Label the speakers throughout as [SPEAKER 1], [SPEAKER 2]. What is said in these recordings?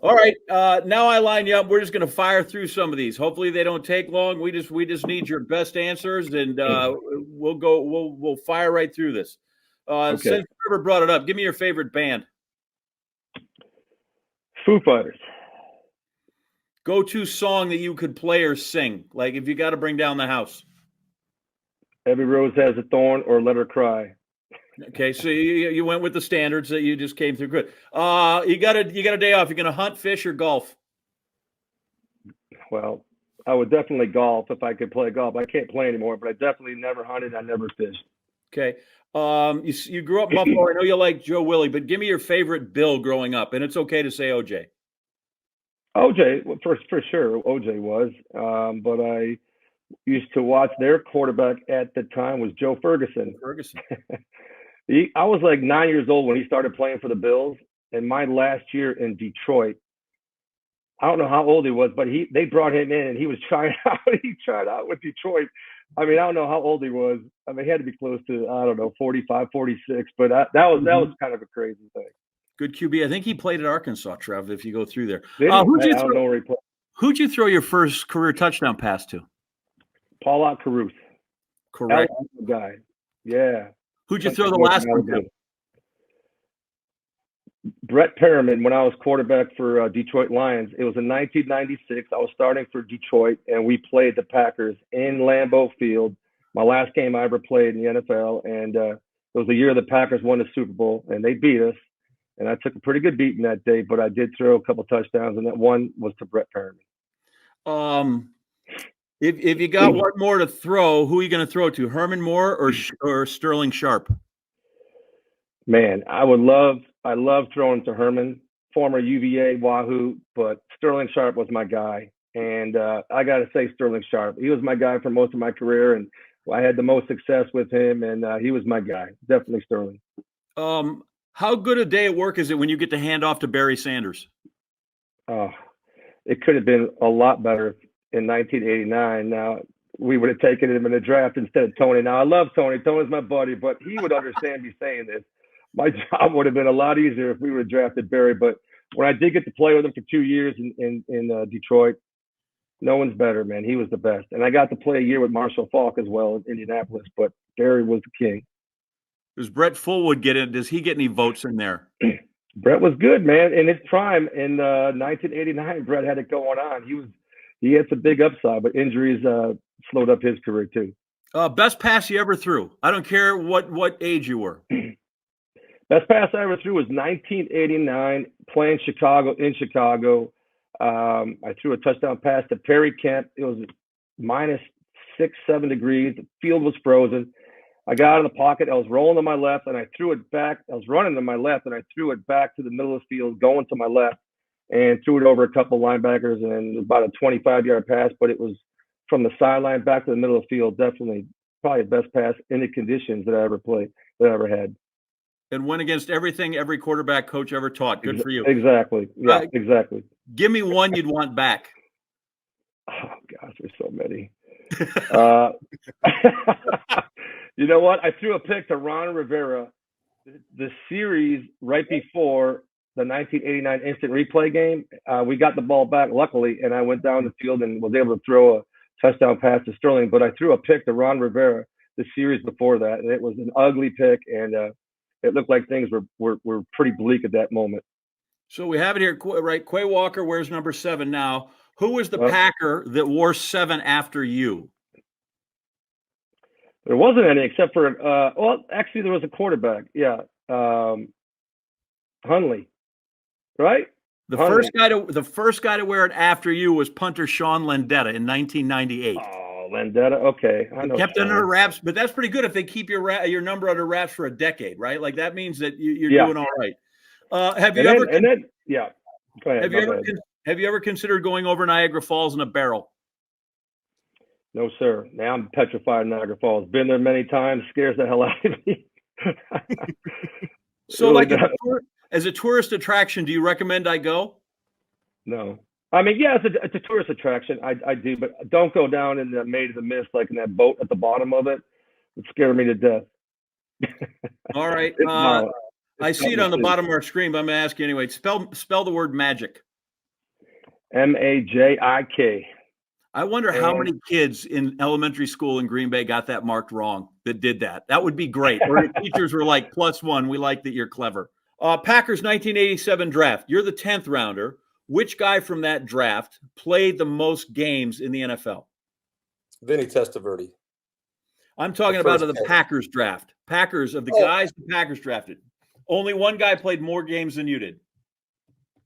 [SPEAKER 1] All right. Now I line you up. We're just going to fire through some of these. Hopefully they don't take long. We just need your best answers, and we'll go. We'll fire right through this.
[SPEAKER 2] Okay.
[SPEAKER 1] Since Trevor brought it up, give me your favorite band.
[SPEAKER 2] Foo Fighters.
[SPEAKER 1] Go-to song that you could play or sing, like if you got to bring down the house.
[SPEAKER 2] Every Rose Has a Thorn or Let Her Cry.
[SPEAKER 1] Okay, so you went with the standards that you just came through. Good. You got a day off. You're going to hunt, fish, or golf.
[SPEAKER 2] Well, I would definitely golf if I could play golf. I can't play anymore, but I definitely never hunted. I never fished.
[SPEAKER 1] Okay. You grew up in Buffalo. I know you like Joe Willie, but give me your favorite Bill growing up, and it's okay to say OJ.
[SPEAKER 2] OJ, well, for sure, OJ was. But I used to watch their quarterback at the time was Joe Ferguson.
[SPEAKER 1] Ferguson.
[SPEAKER 2] I was like 9 years old when he started playing for the Bills, and my last year in Detroit, I don't know how old he was, but they brought him in and he was trying out. He tried out with Detroit. I mean, I don't know how old he was. I mean, he had to be close to, I don't know, 45, 46. But that was kind of a crazy thing.
[SPEAKER 1] Good QB. I think he played at Arkansas, Trev, if you go through there. Who'd you throw your first career touchdown pass to?
[SPEAKER 2] Paul Caruth.
[SPEAKER 1] Correct.
[SPEAKER 2] Guy. Yeah.
[SPEAKER 1] Who'd you throw the last one to?
[SPEAKER 2] Brett Perriman, when I was quarterback for Detroit Lions. It was in 1996. I was starting for Detroit, and we played the Packers in Lambeau Field. My last game I ever played in the NFL, and it was the year the Packers won the Super Bowl, and they beat us. And I took a pretty good beating that day, but I did throw a couple touchdowns, and that one was to Brett Perriman.
[SPEAKER 1] If you got one more to throw, who are you going to throw to? Herman Moore or Sterling Sharp?
[SPEAKER 2] Man, I love throwing to Herman, former UVA Wahoo, but Sterling Sharp was my guy. And I got to say Sterling Sharp. He was my guy for most of my career, and I had the most success with him, and he was my guy. Definitely Sterling.
[SPEAKER 1] How good a day at work is it when you get to hand off to Barry Sanders?
[SPEAKER 2] Oh, it could have been a lot better in 1989. Now, we would have taken him in the draft instead of Tony. Now, I love Tony. Tony's my buddy, but he would understand me saying this. My job would have been a lot easier if we would have drafted Barry. But when I did get to play with him for 2 years in Detroit, no one's better, man. He was the best. And I got to play a year with Marshall Faulk as well in Indianapolis, but Barry was the king.
[SPEAKER 1] Does Brett Fullwood get in? Does he get any votes in there?
[SPEAKER 2] Brett was good, man. In his prime in 1989, Brett had it going on. He had some big upside, but injuries slowed up his career too.
[SPEAKER 1] Best pass you ever threw? I don't care what age you were.
[SPEAKER 2] Best pass I ever threw was 1989, playing in Chicago. I threw a touchdown pass to Perry Kemp. It was minus 6-7 degrees. The field was frozen. I got out of the pocket. I was rolling to my left, and I threw it back. I was running to my left, and I threw it back to the middle of the field, going to my left, and threw it over a couple of linebackers, and about a 25-yard pass, but it was from the sideline back to the middle of the field. Definitely probably the best pass in the conditions that I ever had.
[SPEAKER 1] And went against everything every quarterback coach ever taught. Good for you.
[SPEAKER 2] Exactly. Yeah, exactly.
[SPEAKER 1] Give me one you'd want back.
[SPEAKER 2] Oh, gosh, there's so many. You know what? I threw a pick to Ron Rivera, the series right before the 1989 instant replay game. We got the ball back, luckily, and I went down the field and was able to throw a touchdown pass to Sterling. But I threw a pick to Ron Rivera the series before that, and it was an ugly pick, and it looked like things were pretty bleak at that moment.
[SPEAKER 1] So we have it here, right? Quay Walker wears number 7 now. Who was the Packer that wore 7 after you?
[SPEAKER 2] There wasn't any except for actually there was a quarterback. Yeah, Hundley, right?
[SPEAKER 1] The first guy to wear it after you was punter Sean Landetta in 1998.
[SPEAKER 2] Oh, Landetta. Okay, I know.
[SPEAKER 1] Kept under wraps, but that's pretty good if they keep your number under wraps for a decade, right? Like that means that you're doing all right. Have you ever considered going over Niagara Falls in a barrel?
[SPEAKER 2] No, sir. Now I'm petrified of Niagara Falls. Been there many times. Scares the hell out of me.
[SPEAKER 1] So, like, as a tourist attraction, do you recommend I go?
[SPEAKER 2] No. I mean, yeah, it's a tourist attraction. I do, but don't go down in the Maid of the Mist, like in that boat at the bottom of it. It scared me to death.
[SPEAKER 1] All right. I see it on the bottom of our screen, but I'm going to ask you anyway. Spell the word magic.
[SPEAKER 2] Majik.
[SPEAKER 1] I wonder how many kids in elementary school in Green Bay got that marked wrong that did that. That would be great. Or the teachers were like, +1, we like that you're clever. Packers 1987 draft. You're the 10th rounder. Which guy from that draft played the most games in the NFL?
[SPEAKER 3] Vinny Testaverde.
[SPEAKER 1] I'm talking about the Packers draft. Packers, of the guys the Packers drafted. Only one guy played more games than you did.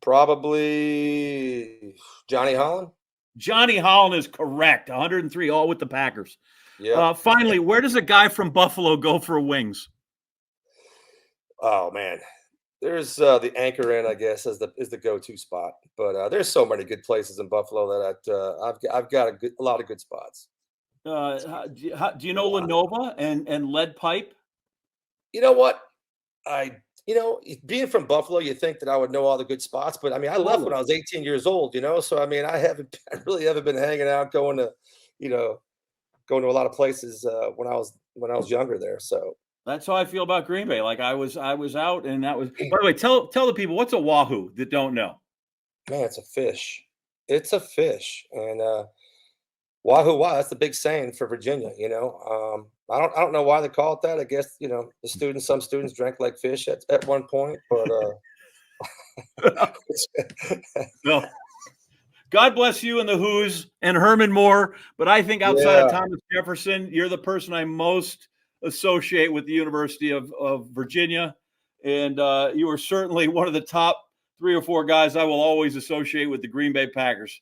[SPEAKER 3] Probably Johnny Holland.
[SPEAKER 1] Johnny Holland is correct. 103, all with the Packers.
[SPEAKER 3] Yeah.
[SPEAKER 1] Finally, where does a guy from Buffalo go for wings?
[SPEAKER 3] Oh man, there's the Anchor Inn, I guess, is the go-to spot. But there's so many good places in Buffalo that I've got a lot of good spots.
[SPEAKER 1] Do you know Lenova and Lead Pipe?
[SPEAKER 3] You know what? Being from Buffalo, you think that I would know all the good spots, but I mean, I left when I was 18 years old, so I mean, I really haven't been hanging out, going to a lot of places when I was younger there. So
[SPEAKER 1] that's how I feel about Green Bay. Like I was out, and that was. By the way, tell the people, what's a wahoo that don't know.
[SPEAKER 3] Man, it's a fish. It's a fish, and wahoo! Wow, that's the big saying for Virginia. I don't know why they call it that. I guess some students drank like fish at one point, but
[SPEAKER 1] no. God bless you and the Who's and Herman Moore. But I think outside of Thomas Jefferson, you're the person I most associate with the University of Virginia, and you are certainly one of the top 3 or 4 guys I will always associate with the Green Bay Packers.